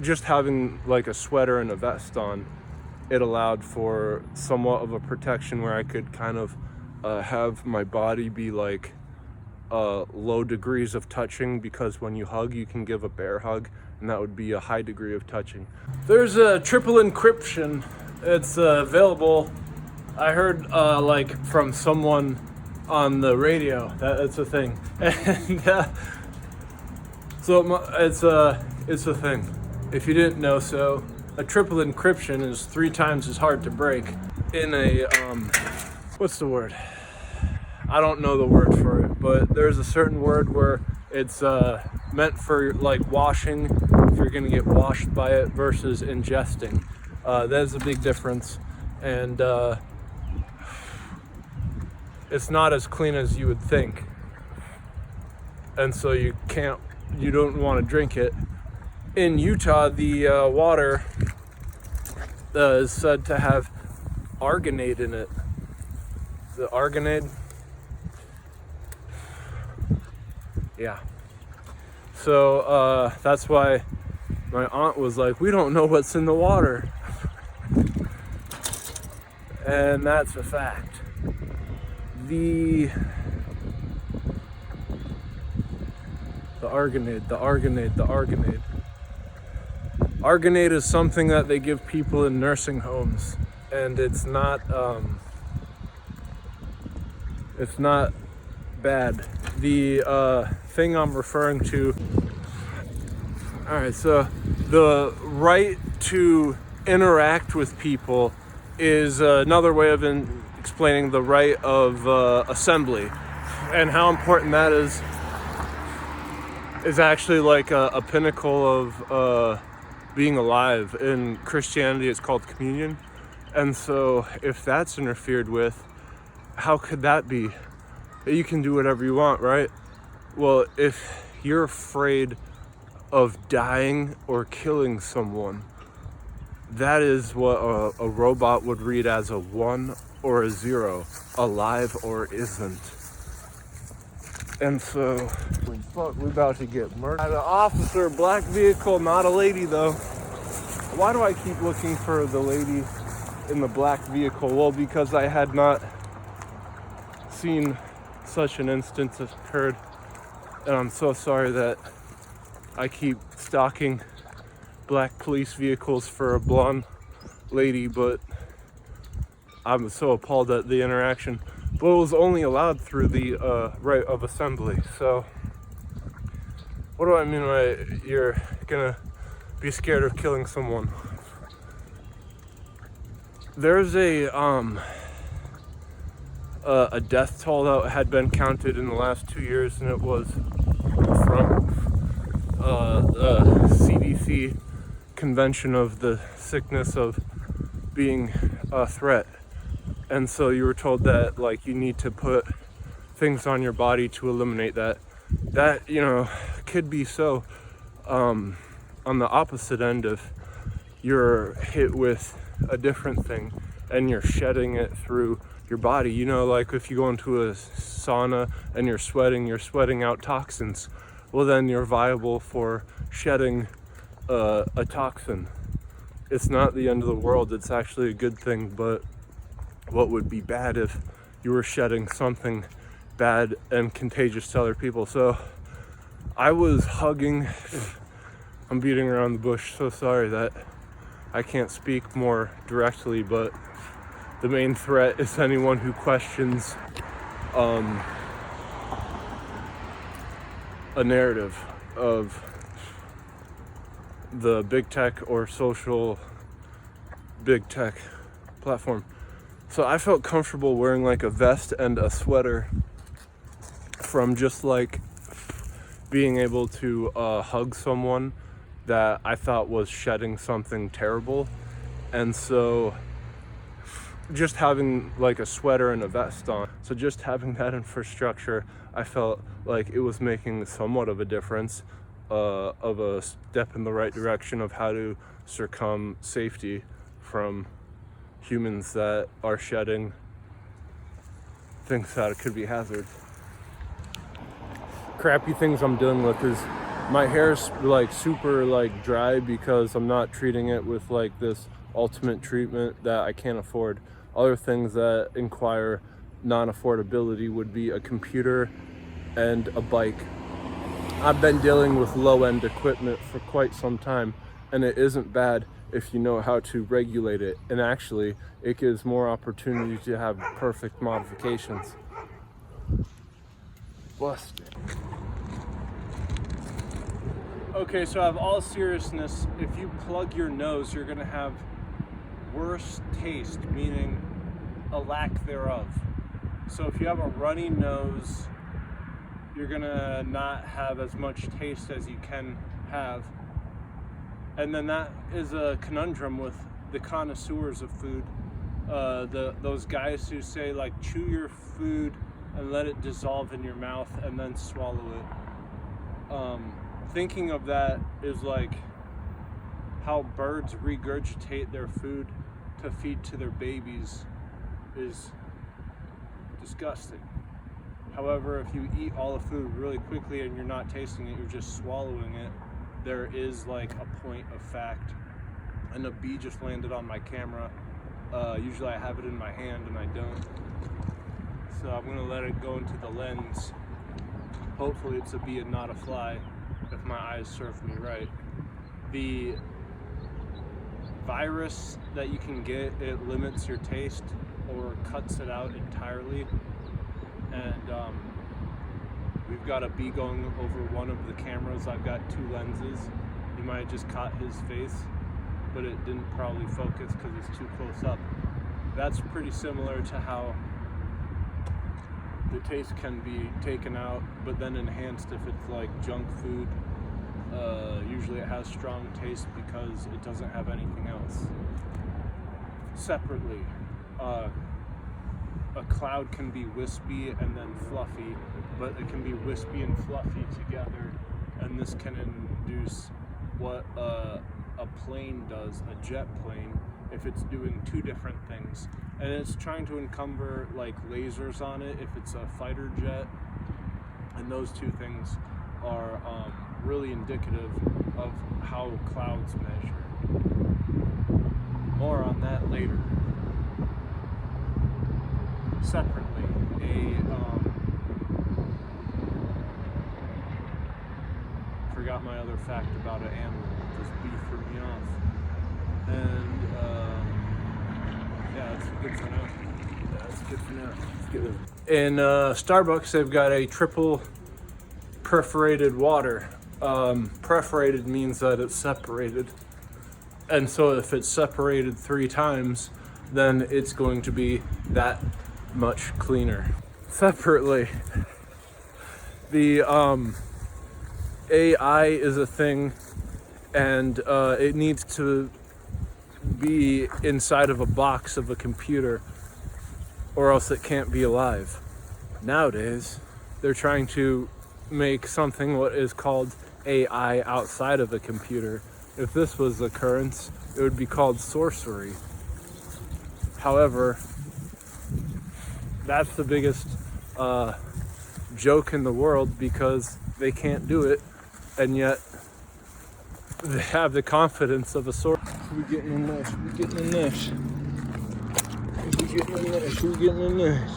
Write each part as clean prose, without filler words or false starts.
just having like a sweater and a vest on, it allowed for somewhat of a protection where I could kind of have my body be like low degrees of touching, because when you hug, you can give a bear hug, and that would be a high degree of touching. There's a triple encryption. It's available. I heard like from someone on the radio that it's a thing, and so it's a thing. If you didn't know, so a triple encryption is 3 times as hard to break. In a what's the word? I don't know the word for it, but there's a certain word where it's meant for like washing, if you're gonna get washed by it, versus ingesting. There's a big difference, and it's not as clean as you would think, and so you don't want to drink it. In Utah, the water is said to have argonate in it. The argonate? Yeah. So that's why my aunt was like, we don't know what's in the water. And that's a fact. The argonate. Argonate is something that they give people in nursing homes, and it's not bad. The thing I'm referring to. All right, so the right to interact with people is another way of explaining the right of assembly, and how important that is actually like a pinnacle of being alive. In Christianity, it's called communion, and so if that's interfered with, how could that be? You can do whatever you want, right? Well, if you're afraid of dying or killing someone, that is what a robot would read as a 1 or a 0, alive or isn't. And so, fuck, we about to get murdered. An officer, black vehicle, not a lady though. Why do I keep looking for the lady in the black vehicle? Well, because I had not seen such an instance occurred, and I'm so sorry that I keep stalking black police vehicles for a blonde lady, but I'm so appalled at the interaction. But it was only allowed through the right of assembly. So what do I mean by you're gonna be scared of killing someone? There's a death toll that had been counted in the last 2 years, and it was from the CDC convention of the sickness of being a threat. And so you were told that like you need to put things on your body to eliminate that. That, you know, could be so. On the opposite end, if you're hit with a different thing and you're shedding it through your body, you know, like if you go into a sauna and you're sweating out toxins, well then you're viable for shedding a toxin. It's not the end of the world, it's actually a good thing. But what would be bad if you were shedding something bad and contagious to other people? So I was hugging, I'm beating around the bush, so sorry that I can't speak more directly, but the main threat is anyone who questions a narrative of the big tech or social big tech platform. So I felt comfortable wearing like a vest and a sweater from just like being able to hug someone that I thought was shedding something terrible. And so just having like a sweater and a vest on, so just having that infrastructure, I felt like it was making somewhat of a difference, of a step in the right direction of how to circum safety from humans that are shedding things that could be hazards. Crappy things I'm dealing with is My hair's like super like dry because I'm not treating it with like this ultimate treatment that I can't afford. Other things that inquire non-affordability would be a computer and a bike. I've been dealing with low-end equipment for quite some time, and it isn't bad if you know how to regulate it. And actually, it gives more opportunity to have perfect modifications. Busted. Okay, so out of all seriousness, if you plug your nose, you're gonna have worse taste, meaning a lack thereof. So if you have a runny nose, you're gonna not have as much taste as you can have. And then that is a conundrum with the connoisseurs of food. Those guys who say like chew your food and let it dissolve in your mouth and then swallow it. Thinking of that is like how birds regurgitate their food to feed to their babies is disgusting. However, if you eat all the food really quickly and you're not tasting it, you're just swallowing it, there is like a point of fact. And a bee just landed on my camera. Usually I have it in my hand and I don't. So I'm gonna let it go into the lens. Hopefully it's a bee and not a fly, if my eyes serve me right. The virus that you can get, it limits your taste or cuts it out entirely. And we've got a bee going over one of the cameras. I've got two lenses. You might have just caught his face, but it didn't probably focus because it's too close up. That's pretty similar to how the taste can be taken out, but then enhanced if it's like junk food. Usually it has strong taste because it doesn't have anything else. Separately, a cloud can be wispy and then fluffy, but it can be wispy and fluffy together, and this can induce what a plane does, a jet plane, if it's doing two different things. And it's trying to encumber like lasers on it if it's a fighter jet, and those two things are really indicative of how clouds measure. More on that later. Separately, forgot my other fact about an animal. This bee threw me off. And yeah, that's good for now. That's good for now. Let's get it. In Starbucks, they've got a triple perforated water. Perforated means that it's separated. And so if it's separated 3 times, then it's going to be that much cleaner. Separately, the AI is a thing, and it needs to be inside of a box of a computer, or else it can't be alive. Nowadays, they're trying to make something what is called AI outside of a computer. If this was the occurrence, it would be called sorcery. However, that's the biggest joke in the world because they can't do it, and yet they have the confidence of a sorcerer. We're getting in this, we're getting in this. We're getting in this, we're getting in this.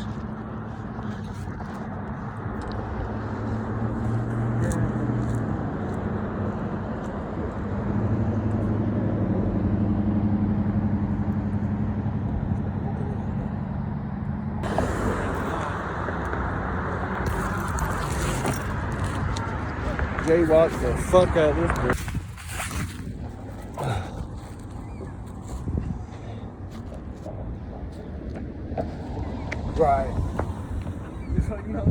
Jaywalk the fuck out of this bitch. Right. It's like, no.